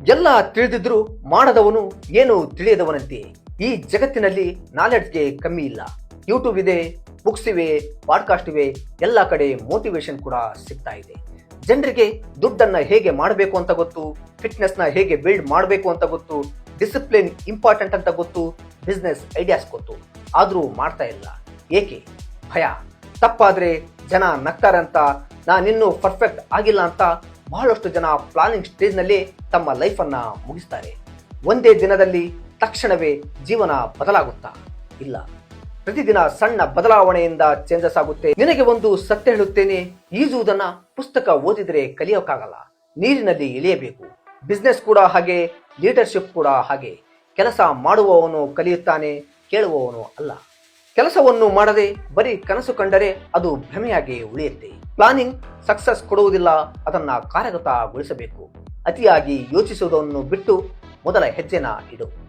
ಎಲ್ಲ ತಿಳಿದಿದ್ರು ಮಾಡದವನು ಏನು ತಿಳಿಯದವನಂತೆ. ಈ ಜಗತ್ತಿನಲ್ಲಿ ನಾಲೆಡ್ಜ್ಗೆ ಕಮ್ಮಿ ಇಲ್ಲ. ಯೂಟ್ಯೂಬ್ ಇದೆ, ಬುಕ್ಸ್ ಇವೆ, ಪಾಡ್ಕಾಸ್ಟ್ ಇವೆ, ಎಲ್ಲ ಕಡೆ ಮೋಟಿವೇಶನ್ ಕೂಡ ಸಿಗ್ತಾ ಇದೆ. ಜನರಿಗೆ ದುಡ್ಡನ್ನ ಹೇಗೆ ಮಾಡಬೇಕು ಅಂತ ಗೊತ್ತು, ಫಿಟ್ನೆಸ್ನ ಹೇಗೆ ಬಿಲ್ಡ್ ಮಾಡಬೇಕು ಅಂತ ಗೊತ್ತು, ಡಿಸಿಪ್ಲಿನ್ ಇಂಪಾರ್ಟೆಂಟ್ ಅಂತ ಗೊತ್ತು, ಬಿಸ್ನೆಸ್ ಐಡಿಯಾಸ್ ಗೊತ್ತು. ಆದರೂ ಮಾಡ್ತಾ ಇಲ್ಲ. ಏಕೆ? ಭಯ. ತಪ್ಪಾದ್ರೆ ಜನ ನಗ್ತಾರಂತ, ನಾನಿನ್ನೂ ಪರ್ಫೆಕ್ಟ್ ಆಗಿಲ್ಲ ಅಂತ ಬಹಳಷ್ಟು ಜನ ಪ್ಲಾನಿಂಗ್ ಸ್ಟೇಜ್ನಲ್ಲಿ ತಮ್ಮ ಲೈಫನ್ನು ಮುಗಿಸ್ತಾರೆ. ಒಂದೇ ದಿನದಲ್ಲಿ ತಕ್ಷಣವೇ ಜೀವನ ಬದಲಾಗುತ್ತಾ? ಇಲ್ಲ. ಪ್ರತಿದಿನ ಸಣ್ಣ ಬದಲಾವಣೆಯಿಂದ ಚೇಂಜಸ್ ಆಗುತ್ತೆ. ನಿನಗೆ ಒಂದು ಸತ್ಯ ಹೇಳುತ್ತೇನೆ, ಈಜುವುದನ್ನ ಪುಸ್ತಕ ಓದಿದರೆ ಕಲಿಯೋಕ್ಕಾಗಲ್ಲ, ನೀರಿನಲ್ಲಿ ಇಳಿಯಬೇಕು. ಬಿಸ್ನೆಸ್ ಕೂಡ ಹಾಗೆ, ಲೀಡರ್ಶಿಪ್ ಕೂಡ ಹಾಗೆ. ಕೆಲಸ ಮಾಡುವವನು ಕಲಿಯುತ್ತಾನೆ, ಕೇಳುವವನು ಅಲ್ಲ. ಕೆಲಸವನ್ನು ಮಾಡದೆ ಬರೀ ಕನಸು ಕಂಡರೆ ಅದು ಭ್ರಮೆಯಾಗಿ ಉಳಿಯುತ್ತೆ. ಪ್ಲಾನಿಂಗ್ ಸಕ್ಸಸ್ ಕೊಡುವುದಿಲ್ಲ, ಅದನ್ನ ಕಾರ್ಯಗತಗೊಳಿಸಬೇಕು. ಅತಿಯಾಗಿ ಯೋಚಿಸುವುದನ್ನು ಬಿಟ್ಟು ಮೊದಲ ಹೆಜ್ಜೆನ ಇಡು.